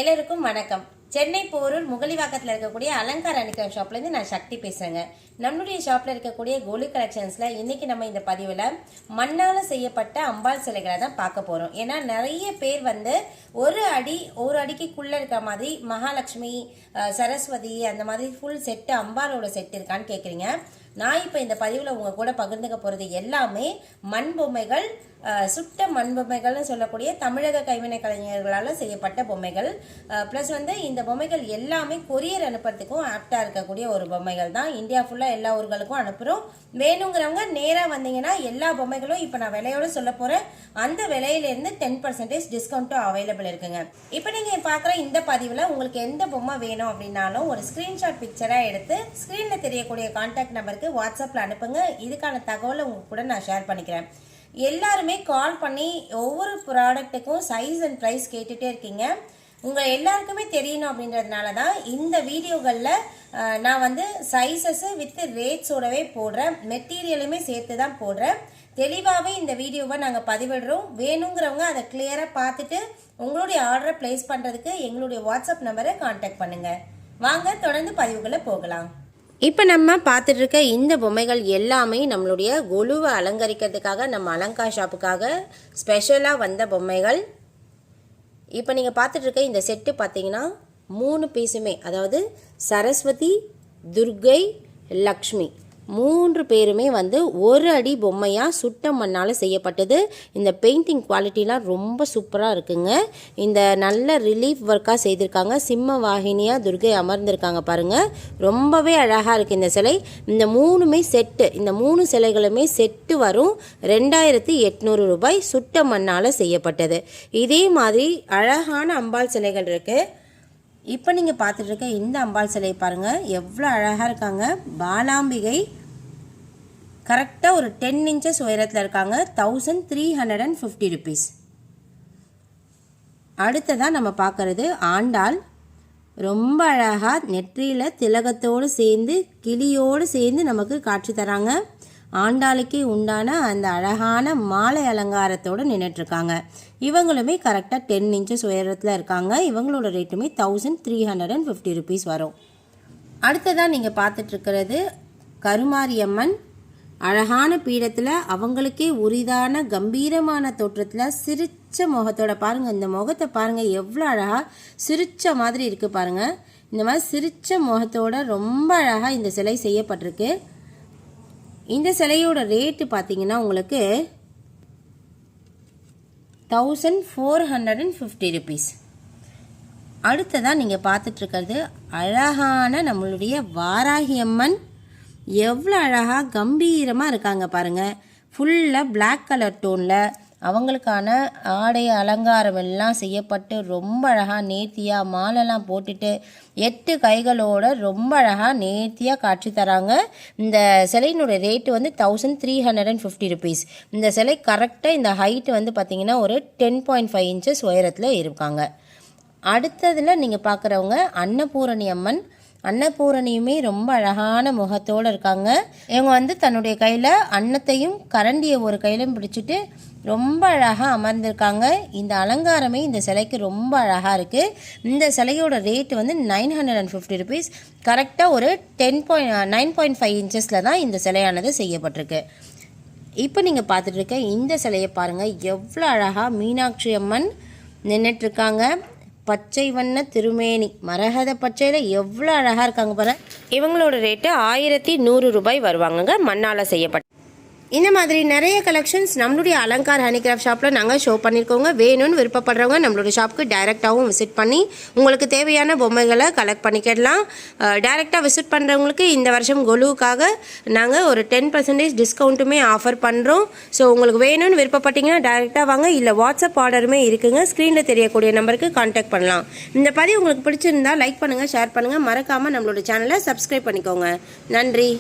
எல்லாருக்கும் வணக்கம். சென்னை போரூர் முகலிவாக்கத்தில் இருக்கக்கூடிய அலங்கார அணிகர் ஷாப்லேருந்து நான் சக்தி பேசுகிறேங்க. நம்மளுடைய ஷாப்பில் இருக்கக்கூடிய கோலு கலெக்ஷன்ஸில் இன்றைக்கி நம்ம இந்த பதிவில் மண்ணால் செய்யப்பட்ட அம்பாள் சிலைகளை தான் பார்க்க போகிறோம். ஏன்னா நிறைய பேர் ஒரு அடிக்குள்ளே இருக்கிற மாதிரி மகாலட்சுமி, சரஸ்வதி அந்த மாதிரி ஃபுல் செட்டு அம்பாலோட செட் இருக்கான்னு கேட்குறீங்க. நான் இப்போ இந்த பதிவில் உங்கள் கூட பகிர்ந்துக்க போகிறது எல்லாமே மண் பொம்மைகள், சுட்ட மண் பொம்மைகள்னு சொல்லக்கூடிய தமிழக கைவினை கலைஞர்களால் செய்யப்பட்ட பொம்மைகள். ப்ளஸ் இந்த பொம்மைகள் எல்லாமே கொரியர் அனுப்புறதுக்கும் ஆப்டாக இருக்கக்கூடிய ஒரு பொம்மைகள் தான். இந்தியா ஃபுல்லாக எல்லா ஊர்களுக்கும் அனுப்புகிறோம். வேணுங்கிறவங்க நேராக வந்தீங்கன்னா எல்லா பொம்மைகளும் இப்போ நான் விலையோடு சொல்ல போகிறேன். அந்த விலையிலேருந்து 10% டிஸ்கவுண்ட்டும் அவைலபிள் இருக்குங்க. இப்போ நீங்கள் பார்க்குற இந்த பதிவில் உங்களுக்கு எந்த பொம்மை வேணும் அப்படின்னாலும் ஒரு ஸ்க்ரீன்ஷாட் பிக்சராக எடுத்து ஸ்க்ரீனில் தெரியக்கூடிய கான்டாக்ட் நம்பருக்கு வாட்ஸ்அப்பில் அனுப்புங்க. இதுக்கான தகவலை உங்க கூட நான் ஷேர் பண்ணிக்கிறேன். எல்லாருமே கால் பண்ணி ஒவ்வொரு ப்ராடக்ட்டுக்கும் சைஸ் அண்ட் ப்ரைஸ் கேட்டுகிட்டே இருக்கீங்க. உங்கள் எல்லாருக்குமே தெரியணும் அப்படின்றதுனால தான் இந்த வீடியோகளில் நான் சைஸஸ் வித் ரேட்ஸோடவே போடுறேன், மெட்டீரியலுமே சேர்த்து தான் போடுறேன். தெளிவாகவே இந்த வீடியோவை நாங்கள் பதிவிடுறோம். வேணுங்கிறவங்க அதை கிளியராக பார்த்துட்டு உங்களுடைய ஆர்டரை பிளேஸ் பண்ணுறதுக்கு எங்களுடைய வாட்ஸ்அப் நம்பரை கான்டாக்ட் பண்ணுங்கள். வாங்க தொடர்ந்து பதிவுகளை போகலாம். இப்போ நம்ம பார்த்துட்டு இருக்க இந்த பொம்மைகள் எல்லாமே நம்மளுடைய கொலுவை அலங்கரிக்கிறதுக்காக நம்ம அலங்கார் ஷாப்புக்காக ஸ்பெஷலாக வந்த பொம்மைகள். இப்போ நீங்கள் பார்த்துட்டு இருக்க இந்த செட்டு பார்த்தீங்கன்னா 3 பீஸுமே, அதாவது சரஸ்வதி, துர்கை, லக்ஷ்மி 3 பேருமே ஒரு அடி பொம்மையாக சுட்ட மண்ணால் செய்யப்பட்டது. இந்த பெயிண்டிங் குவாலிட்டிலாம் ரொம்ப சூப்பராக இருக்குங்க. இந்த நல்ல ரிலீஃப் ஒர்க்காக செய்திருக்காங்க. சிம்ம வாகினியாக துர்கை அமர்ந்திருக்காங்க பாருங்கள், ரொம்பவே அழகாக இருக்குது இந்த சிலை. இந்த 3மே செட்டு, இந்த 3 சிலைகளுமே செட்டு வரும் 2800 ரூபாய், சுட்ட மண்ணால் செய்யப்பட்டது. இதே மாதிரி அழகான அம்பாள் சிலைகள் இருக்குது. இப்போ நீங்கள் பார்த்துட்டு இருக்க இந்த அம்பாள் சிலை பாருங்கள், எவ்வளோ அழகாக இருக்காங்க. பாலாம்பிகை கரெக்டாக ஒரு 10 inches உயரத்தில் இருக்காங்க. 1350 rupees. அடுத்ததாக நம்ம பார்க்குறது ஆண்டாள். ரொம்ப அழகாக நெற்றியில் திலகத்தோடு சேர்ந்து கிளியோடு சேர்ந்து நமக்கு காட்சி தராங்க. ஆண்டாளுக்கே உண்டான அந்த அழகான மாலை அலங்காரத்தோடு நின்றுட்டுருக்காங்க. இவங்களுமே கரெக்டாக 10 inches உயரத்தில் இருக்காங்க. இவங்களோட ரேட்டுமே 1350 rupees வரும். அடுத்ததாக நீங்கள் பார்த்துட்ருக்கிறது கருமாரியம்மன். அழகான பீடத்தில் அவங்களுக்கே உரிதான கம்பீரமான தோற்றத்தில் சிரிச்ச முகத்தோட பாருங்கள். இந்த முகத்தை பாருங்கள், எவ்வளோ அழகாக சிரிச்ச மாதிரி இருக்குது பாருங்கள். இந்த மாதிரி சிரிச்ச முகத்தோட ரொம்ப அழகாக இந்த சிலை செய்யப்பட்டிருக்கு. இந்த சிலையோட ரேட்டு பார்த்தீங்கன்னா உங்களுக்கு 1450 rupees. அடுத்ததாக நீங்கள் பார்த்துட்ருக்கிறது அழகான நம்மளுடைய வாராகி அம்மன். எவ்வளோ அழகாக கம்பீரமாக இருக்காங்க பாருங்கள். ஃபுல்லாக பிளாக் கலர் டோனில் அவங்களுக்கான ஆடை அலங்காரம் எல்லாம் செய்யப்பட்டு ரொம்ப அழகாக நேர்த்தியாக மாலைலாம் போட்டுட்டு 8 கைகளோட ரொம்ப அழகாக நேர்த்தியாக காட்சி தராங்க. இந்த சிலையினுடைய ரேட்டு 1350 rupees. இந்த சிலை கரெக்டாக இந்த ஹைட்டு பார்த்திங்கன்னா ஒரு 10.5 inches உயரத்தில் இருக்காங்க. அடுத்ததில் நீங்கள் பார்க்குறவங்க அன்னபூரணி அம்மன். அன்னபூரணியுமே ரொம்ப அழகான முகத்தோடு இருக்காங்க. இவங்க தன்னுடைய கையில் அன்னத்தையும் கரண்டியை ஒரு கையிலும் பிடிச்சிட்டு ரொம்ப அழகாக அமர்ந்திருக்காங்க. இந்த அலங்காரமே இந்த சிலைக்கு ரொம்ப அழகாக இருக்குது. இந்த சிலையோட ரேட்டு 950 rupees. கரெக்டாக ஒரு 9.5 inchஸில் தான் இந்த சிலையானது செய்யப்பட்டிருக்கு. இப்போ நீங்கள் பார்த்துட்ருக்க இந்த சிலையை பாருங்கள், எவ்வளோ அழகாக மீனாட்சி அம்மன் நின்றுட்டுருக்காங்க. பச்சை வண்ண திருமேனி, மரகத பச்சையில் எவ்வளோ அழகாக இருக்காங்க பாருங்கள். இவங்களோட ரேட்டு 1100 ரூபாய் வருவாங்கங்க, மண்ணால் செய்யப்பட்ட. இந்த மாதிரி நிறைய கலெக்ஷன்ஸ் நம்மளுடைய அலங்கார் ஹேண்டிகிராஃப்ட் ஷாப்பில் நாங்கள் ஷோ பண்ணியிருக்கோங்க. வேணும்னு விருப்பப்படுறவங்க நம்மளுடைய ஷாப்புக்கு டைரெக்டாகவும் விசிட் பண்ணி உங்களுக்கு தேவையான பொம்மைகளை கலெக்ட் பண்ணிக்கிடலாம். டைரெக்டாக விசிட் பண்ணுறவங்களுக்கு இந்த வருஷம் கொலுவுக்காக நாங்கள் ஒரு 10% டிஸ்கவுண்ட்டுமே ஆஃபர் பண்ணுறோம். ஸோ உங்களுக்கு வேணும்னு விருப்பப்பட்டீங்கன்னா டைரெக்டாக வாங்க, இல்லை வாட்ஸ்அப் ஆர்டருமே இருக்குங்க. ஸ்க்ரீனில் தெரியக்கூடிய நம்பருக்கு கான்டாக்ட் பண்ணலாம். இந்த பதிவு உங்களுக்கு பிடிச்சிருந்தால் லைக் பண்ணுங்கள், ஷேர் பண்ணுங்கள், மறக்காமல் நம்மளோட சேனலை சப்ஸ்கிரைப் பண்ணிக்கோங்க. நன்றி.